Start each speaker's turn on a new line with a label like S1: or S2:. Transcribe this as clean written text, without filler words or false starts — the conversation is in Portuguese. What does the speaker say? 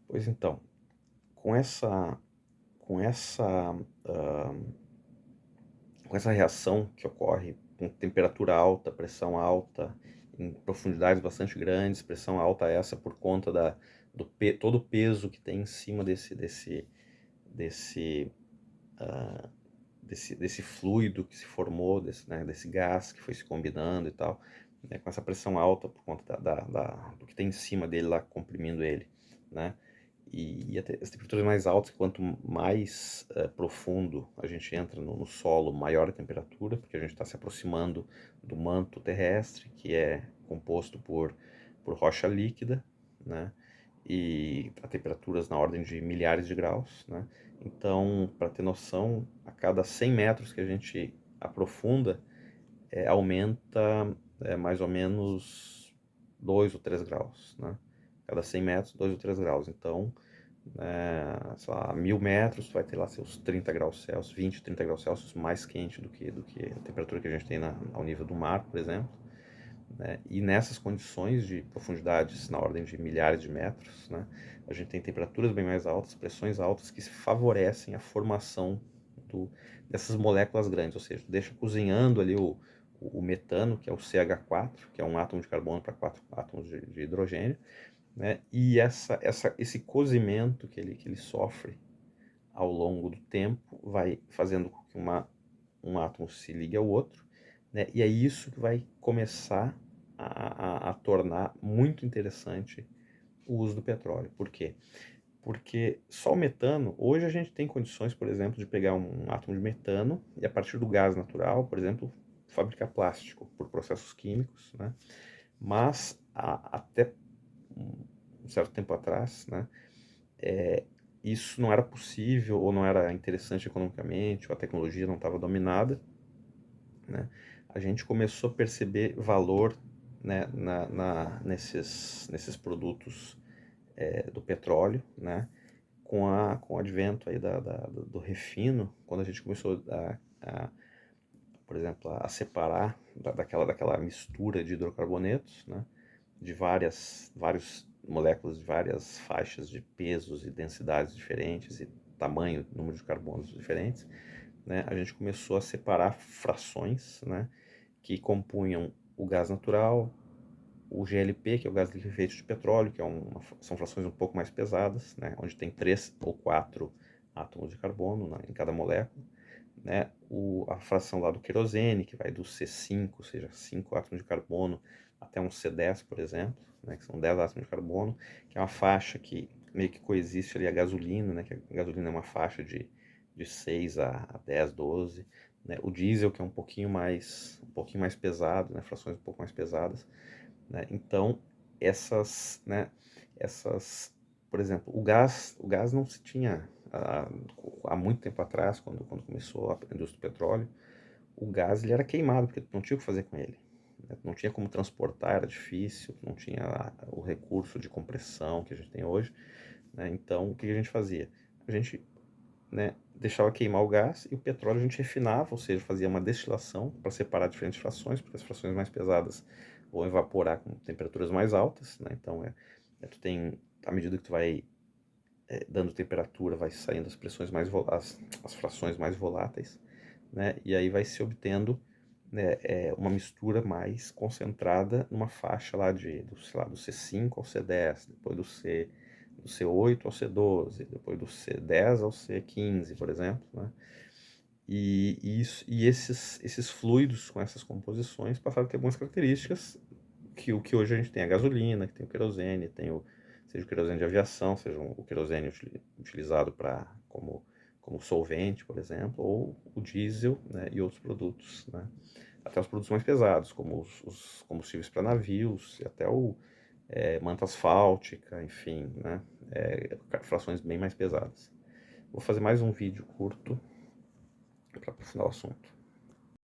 S1: Pois então, com essa com essa, hã, com essa reação que ocorre com temperatura alta, pressão alta, em profundidades bastante grandes, pressão alta essa por conta todo o peso que tem em cima desse, hã, desse fluido que se formou, desse gás que foi se combinando e tal, né, com essa pressão alta por conta do que tem em cima dele lá comprimindo ele, né. As temperaturas mais altas, quanto mais profundo a gente entra no solo, maior a temperatura, porque a gente está se aproximando do manto terrestre, que é composto por rocha líquida, né? E a temperaturas na ordem de milhares de graus, né? Então, para ter noção, a cada 100 metros que a gente aprofunda, aumenta mais ou menos 2 ou 3 graus, né? Cada 100 metros, 2 ou 3 graus. Então, sei lá, 1.000 metros, vai ter lá seus 30 graus Celsius, 20, 30 graus Celsius mais quente do que a temperatura que a gente tem ao nível do mar, por exemplo. Né? E nessas condições de profundidades na ordem de milhares de metros, né, a gente tem temperaturas bem mais altas, pressões altas que favorecem a formação dessas moléculas grandes, ou seja, deixa cozinhando ali o metano, que é o CH4, que é um átomo de carbono para 4 átomos de hidrogênio, né? E esse cozimento que ele sofre ao longo do tempo vai fazendo com que um átomo se ligue ao outro, né? E é isso que vai começar a tornar muito interessante o uso do petróleo. Por quê? Porque só o metano, hoje a gente tem condições, por exemplo, de pegar um átomo de metano e a partir do gás natural, por exemplo, fabricar plástico por processos químicos, né? Mas até um certo tempo atrás, né, isso não era possível ou não era interessante economicamente, ou a tecnologia não estava dominada, né? A gente começou a perceber valor, né, nesses produtos do petróleo, né, com o advento aí do refino, quando a gente começou por exemplo, a separar daquela mistura de hidrocarbonetos, né, de várias moléculas de várias faixas de pesos e densidades diferentes e tamanho, número de carbonos diferentes, né, a gente começou a separar frações, né, que compunham o gás natural, o GLP, que é o gás liquefeito de petróleo, que são frações um pouco mais pesadas, né, onde tem 3 ou 4 átomos de carbono, né, em cada molécula, né, a fração lá do querosene, que vai do C5, ou seja, 5 átomos de carbono, até um C10, por exemplo, né, que são 10 átomos de carbono, que é uma faixa que meio que coexiste ali a gasolina, né, que a gasolina é uma faixa de 6 a 10, 12, né, o diesel, que é um pouquinho mais pesado, né, frações um pouco mais pesadas, né, então né, essas, por exemplo, o gás não se tinha há muito tempo atrás, quando começou a indústria do petróleo, o gás ele era queimado, porque não tinha o que fazer com ele, né? Não tinha como transportar, era difícil, não tinha o recurso de compressão que a gente tem hoje, né? Então, o que a gente fazia? A gente, né, deixava queimar o gás e o petróleo a gente refinava, ou seja, fazia uma destilação para separar diferentes frações, porque as frações mais pesadas vão evaporar com temperaturas mais altas, né? Então, tu tem, à medida que tu vai dando temperatura, vai saindo as pressões as frações mais voláteis, né? E aí vai se obtendo, né, uma mistura mais concentrada numa faixa lá sei lá, do C5 ao C10, depois do C8 ao C12, depois do C10 ao C15, por exemplo, né? E esses fluidos com essas composições passaram a ter algumas características que o que hoje a gente tem a gasolina, que tem o querosene, seja o querosene de aviação, seja o querosene utilizado como solvente, por exemplo, ou o diesel, né, e outros produtos, né? Até os produtos mais pesados, como os combustíveis para navios, e até manta asfáltica, enfim, né? Frações bem mais pesadas. Vou fazer mais um vídeo curto para aprofundar o assunto.